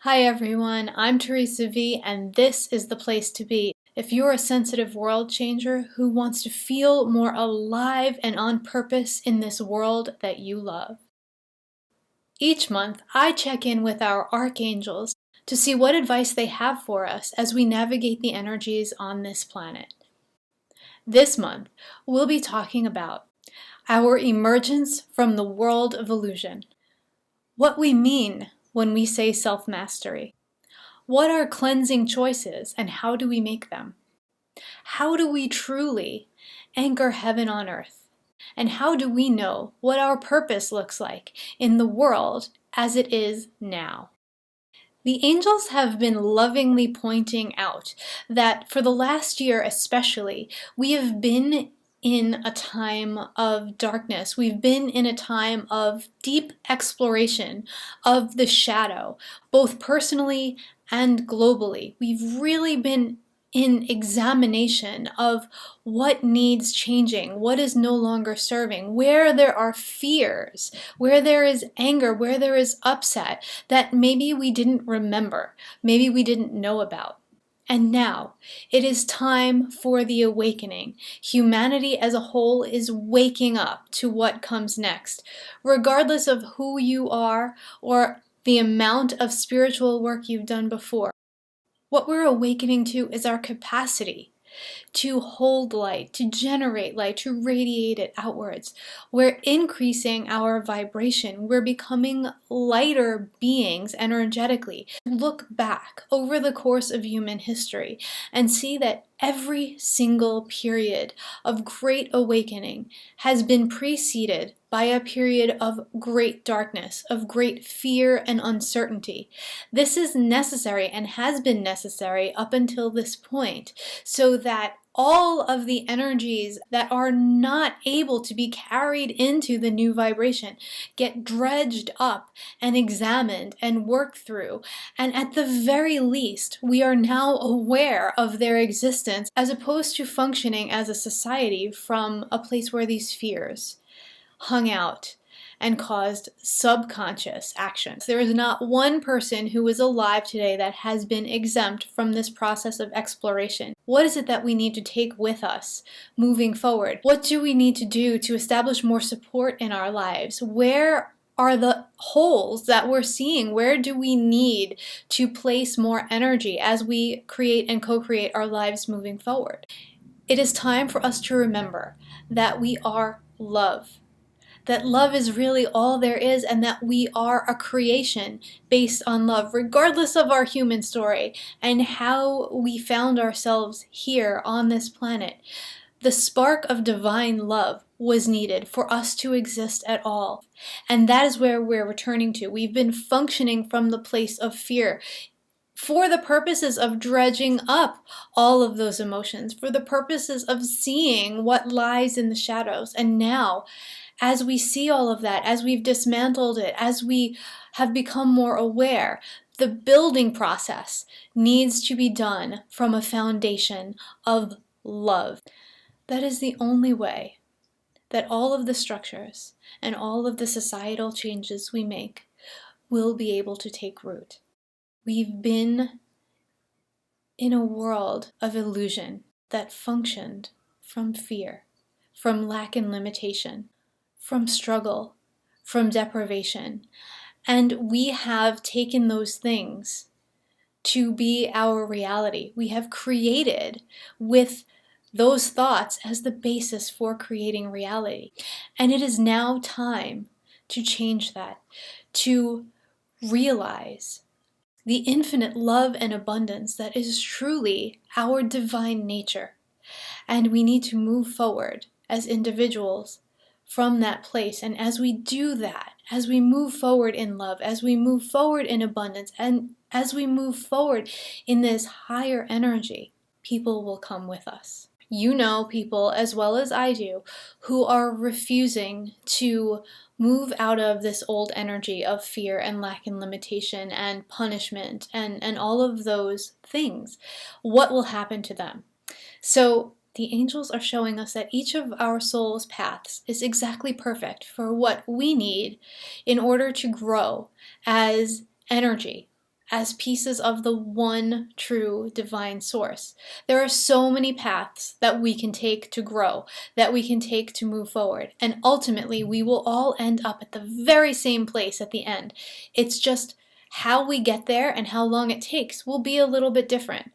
Hi everyone, I'm Theresa V, and this is the place to be if you're a sensitive world changer who wants to feel more alive and on purpose in this world that you love. Each month, I check in with our archangels to see what advice they have for us as we navigate the energies on this planet. This month, we'll be talking about our emergence from the world of illusion, what we mean when we say self-mastery, what are cleansing choices and how do we make them? How do we truly anchor heaven on earth? And how do we know what our purpose looks like in the world as it is now? The angels have been lovingly pointing out that for the last year especially, we have been in a time of darkness. We've been in a time of deep exploration of the shadow, both personally and globally. We've really been in examination of what needs changing, what is no longer serving, where there are fears, where there is anger, where there is upset that maybe we didn't remember, maybe we didn't know about. And now, it is time for the awakening. Humanity as a whole is waking up to what comes next, regardless of who you are or the amount of spiritual work you've done before. What we're awakening to is our capacity to hold light, to generate light, to radiate it outwards. We're increasing our vibration. We're becoming lighter beings energetically. Look back over the course of human history and see that every single period of great awakening has been preceded by a period of great darkness, of great fear and uncertainty. This is necessary and has been necessary up until this point, so that all of the energies that are not able to be carried into the new vibration get dredged up and examined and worked through. And at the very least, we are now aware of their existence as opposed to functioning as a society from a place where these fears hung out and caused subconscious actions. There is not one person who is alive today that has been exempt from this process of exploration. What is it that we need to take with us moving forward? What do we need to do to establish more support in our lives? Where are the holes that we're seeing? Where do we need to place more energy as we create and co-create our lives moving forward? It is time for us to remember that we are love. That love is really all there is, and that we are a creation based on love, regardless of our human story and how we found ourselves here on this planet. The spark of divine love was needed for us to exist at all. And that is where we're returning to. We've been functioning from the place of fear, for the purposes of dredging up all of those emotions, for the purposes of seeing what lies in the shadows. And now, as we see all of that, as we've dismantled it, as we have become more aware, the building process needs to be done from a foundation of love. That is the only way that all of the structures and all of the societal changes we make will be able to take root. We've been in a world of illusion that functioned from fear, from lack and limitation, from struggle, from deprivation. And we have taken those things to be our reality. We have created with those thoughts as the basis for creating reality. And it is now time to change that, to realize the infinite love and abundance that is truly our divine nature. And we need to move forward as individuals from that place. And as we do that, as we move forward in love, as we move forward in abundance, and as we move forward in this higher energy, people will come with us. You know people as well as I do who are refusing to move out of this old energy of fear and lack and limitation and punishment and all of those things. What will happen to them? So the angels are showing us that each of our soul's paths is exactly perfect for what we need in order to grow as energy, as pieces of the one true divine source. There are so many paths that we can take to grow, that we can take to move forward, and ultimately we will all end up at the very same place at the end. It's just how we get there and how long it takes will be a little bit different,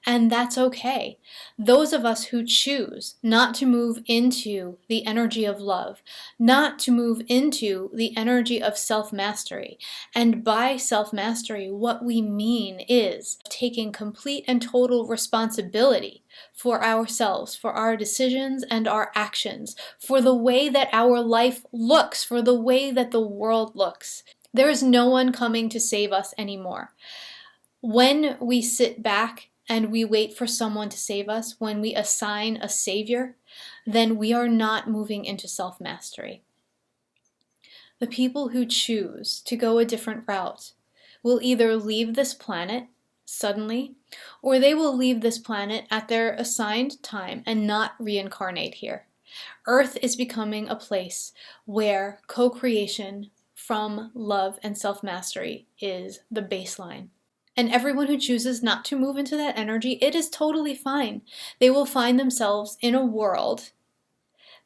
and that's okay. Those of us who choose not to move into the energy of love, not to move into the energy of self-mastery, and by self-mastery, what we mean is taking complete and total responsibility for ourselves, for our decisions and our actions, for the way that our life looks, for the way that the world looks. There is no one coming to save us anymore. When we sit back and we wait for someone to save us, when we assign a savior, then we are not moving into self-mastery. The people who choose to go a different route will either leave this planet suddenly, or they will leave this planet at their assigned time and not reincarnate here. Earth is becoming a place where co-creation from love and self-mastery is the baseline. And everyone who chooses not to move into that energy, it is totally fine. They will find themselves in a world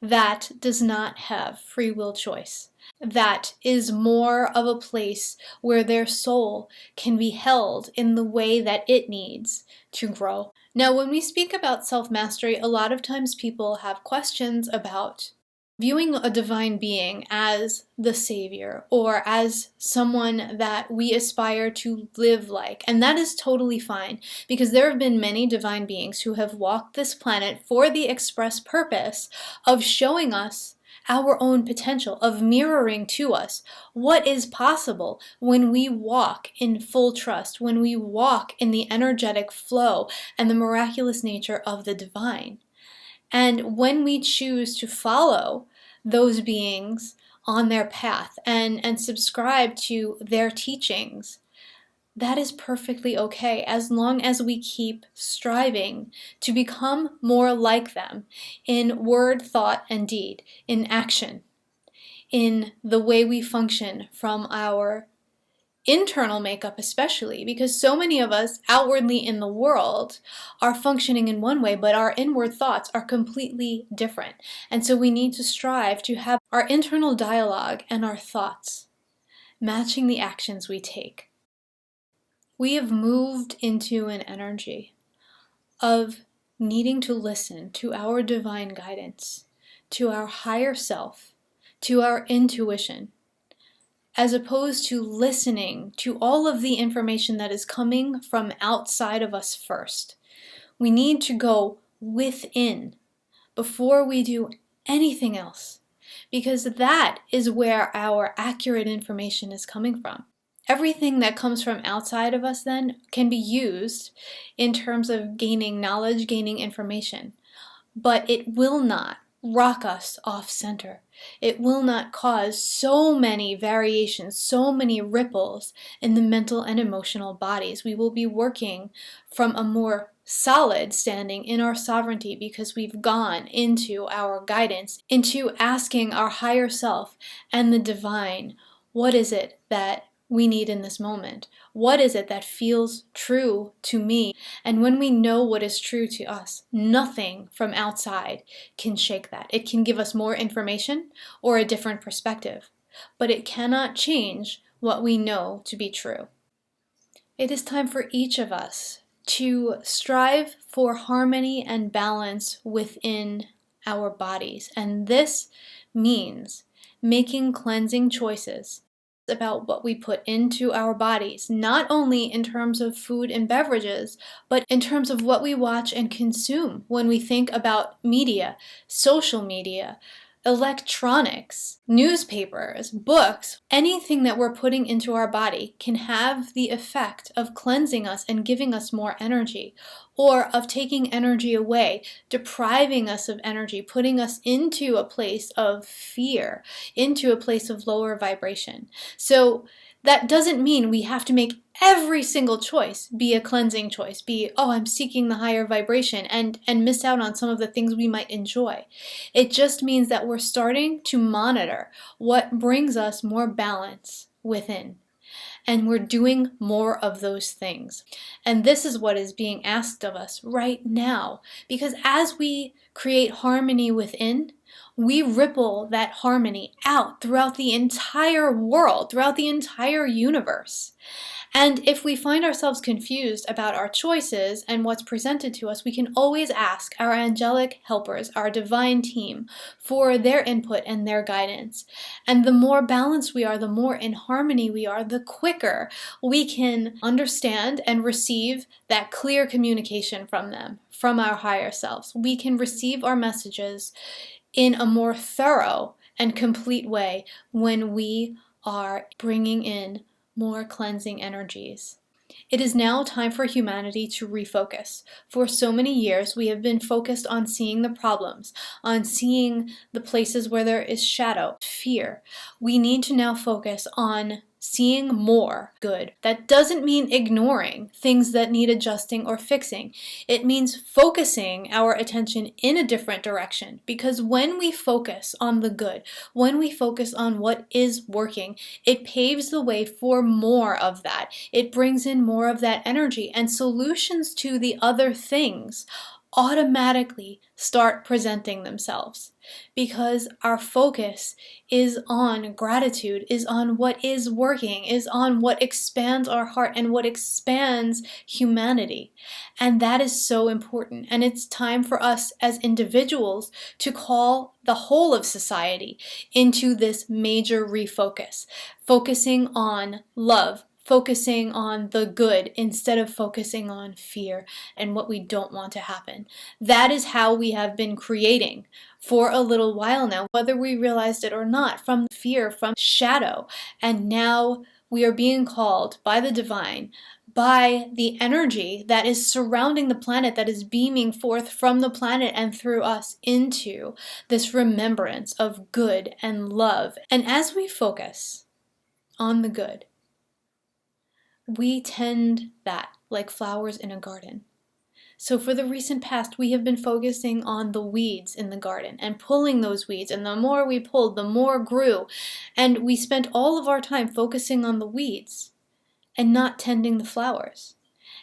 that does not have free will choice, that is more of a place where their soul can be held in the way that it needs to grow. Now, when we speak about self-mastery, a lot of times people have questions about viewing a divine being as the savior or as someone that we aspire to live like. And that is totally fine, because there have been many divine beings who have walked this planet for the express purpose of showing us our own potential, of mirroring to us what is possible when we walk in full trust, when we walk in the energetic flow and the miraculous nature of the divine. And when we choose to follow those beings on their path and subscribe to their teachings, that is perfectly okay, as long as we keep striving to become more like them in word, thought, and deed, in action, in the way we function from our internal makeup especially, because so many of us outwardly in the world are functioning in one way, but our inward thoughts are completely different. And so we need to strive to have our internal dialogue and our thoughts matching the actions we take. We have moved into an energy of needing to listen to our divine guidance, to our higher self, to our intuition, as opposed to listening to all of the information that is coming from outside of us first. We need to go within before we do anything else, because that is where our accurate information is coming from. Everything that comes from outside of us then can be used in terms of gaining knowledge, gaining information, but it will not rock us off center. It will not cause so many variations, so many ripples in the mental and emotional bodies. We will be working from a more solid standing in our sovereignty, because we've gone into our guidance, into asking our higher self and the divine, what is it that we need in this moment? What is it that feels true to me? And when we know what is true to us, nothing from outside can shake that. It can give us more information or a different perspective, but it cannot change what we know to be true. It is time for each of us to strive for harmony and balance within our bodies. And this means making cleansing choices about what we put into our bodies, not only in terms of food and beverages, but in terms of what we watch and consume when we think about media, social media, electronics, newspapers, books. Anything that we're putting into our body can have the effect of cleansing us and giving us more energy, or of taking energy away, depriving us of energy, putting us into a place of fear, into a place of lower vibration. So that doesn't mean we have to make every single choice be a cleansing choice, be, oh, I'm seeking the higher vibration, and miss out on some of the things we might enjoy. It just means that we're starting to monitor what brings us more balance within. And we're doing more of those things. And this is what is being asked of us right now. Because as we create harmony within, we ripple that harmony out throughout the entire world, throughout the entire universe. And if we find ourselves confused about our choices and what's presented to us, we can always ask our angelic helpers, our divine team, for their input and their guidance. And the more balanced we are, the more in harmony we are, the quicker we can understand and receive that clear communication from them, from our higher selves. We can receive our messages in a more thorough and complete way when we are bringing in more cleansing energies. It is now time for humanity to refocus. For so many years, we have been focused on seeing the problems, on seeing the places where there is shadow, fear. We need to now focus on seeing more good. That doesn't mean ignoring things that need adjusting or fixing. It means focusing our attention in a different direction, because when we focus on the good, when we focus on what is working, it paves the way for more of that. It brings in more of that energy, and solutions to the other things automatically start presenting themselves, because our focus is on gratitude, is on what is working, is on what expands our heart and what expands humanity. And that is so important. And it's time for us as individuals to call the whole of society into this major refocus, focusing on love, focusing on the good instead of focusing on fear and what we don't want to happen. That is how we have been creating for a little while now, whether we realized it or not, from fear, from shadow. And now we are being called by the divine, by the energy that is surrounding the planet, that is beaming forth from the planet and through us into this remembrance of good and love. And as we focus on the good, we tend that like flowers in a garden. So for the recent past, we have been focusing on the weeds in the garden and pulling those weeds. And the more we pulled, the more grew. And we spent all of our time focusing on the weeds and not tending the flowers.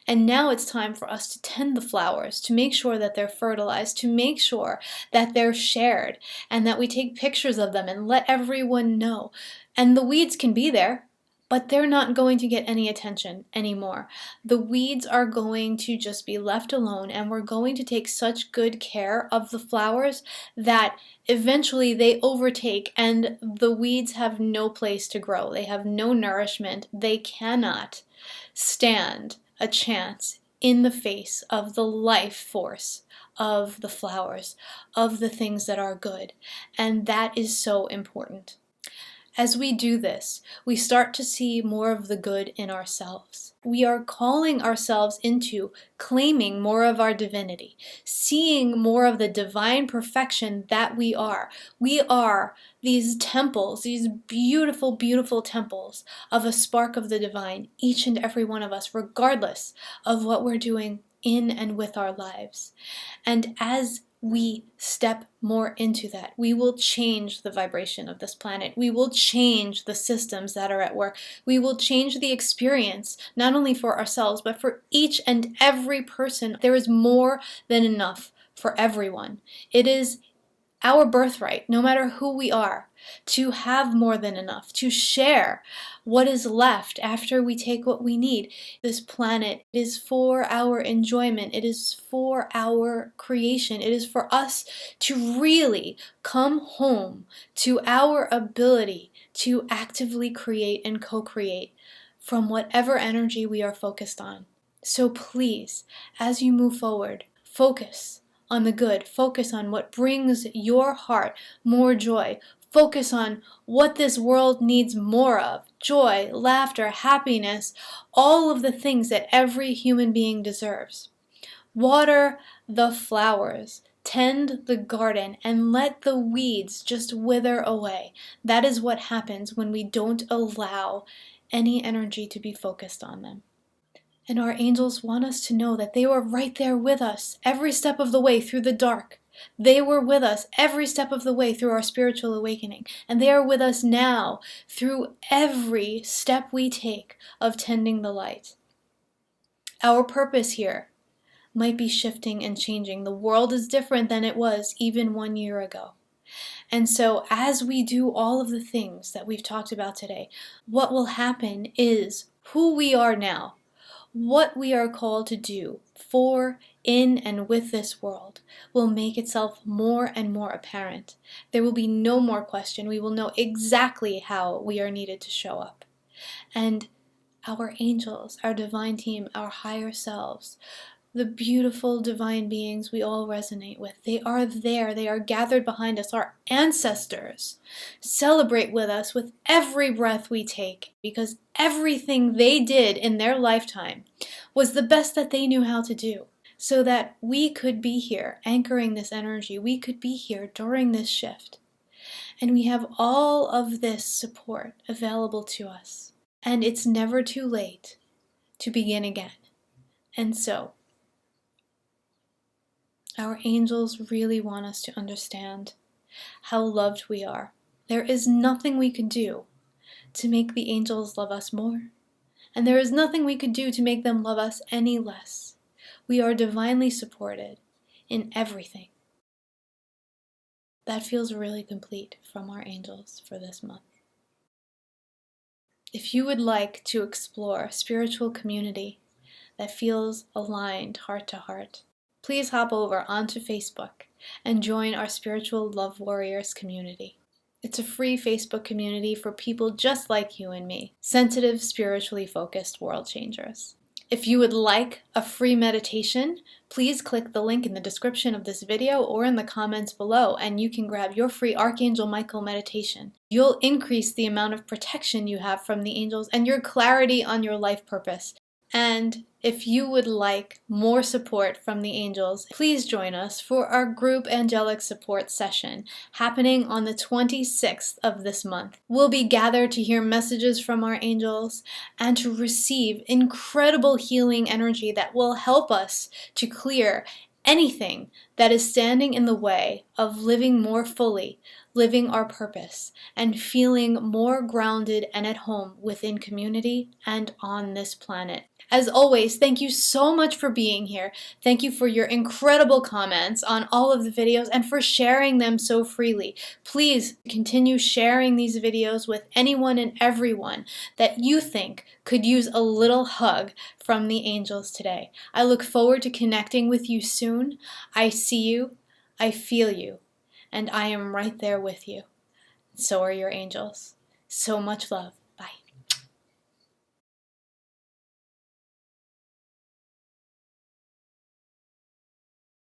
And now it's time for us to tend the flowers, to make sure that they're fertilized, to make sure that they're shared, and that we take pictures of them and let everyone know. And the weeds can be there, but they're not going to get any attention anymore. The weeds are going to just be left alone, and we're going to take such good care of the flowers that eventually they overtake and the weeds have no place to grow. They have no nourishment. They cannot stand a chance in the face of the life force of the flowers, of the things that are good. And that is so important. As we do this, we start to see more of the good in ourselves. We are calling ourselves into claiming more of our divinity, seeing more of the divine perfection that we are. We are these temples, these beautiful, beautiful temples of a spark of the divine, each and every one of us, regardless of what we're doing in and with our lives. And as we step more into that, we will change the vibration of this planet. We will change the systems that are at work. We will change the experience, not only for ourselves, but for each and every person. There is more than enough for everyone. It is our birthright, no matter who we are, to have more than enough, to share what is left after we take what we need. This planet is for our enjoyment. It is for our creation. It is for us to really come home to our ability to actively create and co-create from whatever energy we are focused on. So please, as you move forward, focus on the good. Focus on what brings your heart more joy. Focus on what this world needs more of. Joy, laughter, happiness, all of the things that every human being deserves. Water the flowers. Tend the garden and let the weeds just wither away. That is what happens when we don't allow any energy to be focused on them. And our angels want us to know that they were right there with us every step of the way through the dark. They were with us every step of the way through our spiritual awakening, and they are with us now through every step we take of tending the light. Our purpose here might be shifting and changing. The world is different than it was even 1 year ago. And so as we do all of the things that we've talked about today, what will happen is who we are now, what we are called to do for, in, and with this world will make itself more and more apparent. There will be no more question. We will know exactly how we are needed to show up. And our angels, our divine team, our higher selves, the beautiful divine beings we all resonate with, they are there. They are gathered behind us. Our ancestors celebrate with us with every breath we take, because everything they did in their lifetime was the best that they knew how to do, so that we could be here anchoring this energy. We could be here during this shift. And we have all of this support available to us. And it's never too late to begin again. And so, our angels really want us to understand how loved we are. There is nothing we could do to make the angels love us more, and there is nothing we could do to make them love us any less. We are divinely supported in everything. That feels really complete from our angels for this month. If you would like to explore a spiritual community that feels aligned heart to heart, please hop over onto Facebook and join our Spiritual Love Warriors community. It's a free Facebook community for people just like you and me, sensitive, spiritually focused world changers. If you would like a free meditation, please click the link in the description of this video or in the comments below, and you can grab your free Archangel Michael meditation. You'll increase the amount of protection you have from the angels and your clarity on your life purpose. And if you would like more support from the angels, please join us for our Group Angelic Support Session happening on the 26th of this month. We'll be gathered to hear messages from our angels and to receive incredible healing energy that will help us to clear anything that is standing in the way of living more fully, living our purpose, and feeling more grounded and at home within community and on this planet. As always, thank you so much for being here. Thank you for your incredible comments on all of the videos and for sharing them so freely. Please continue sharing these videos with anyone and everyone that you think could use a little hug from the angels today. I look forward to connecting with you soon. I see you, I feel you, and I am right there with you. So are your angels. So much love.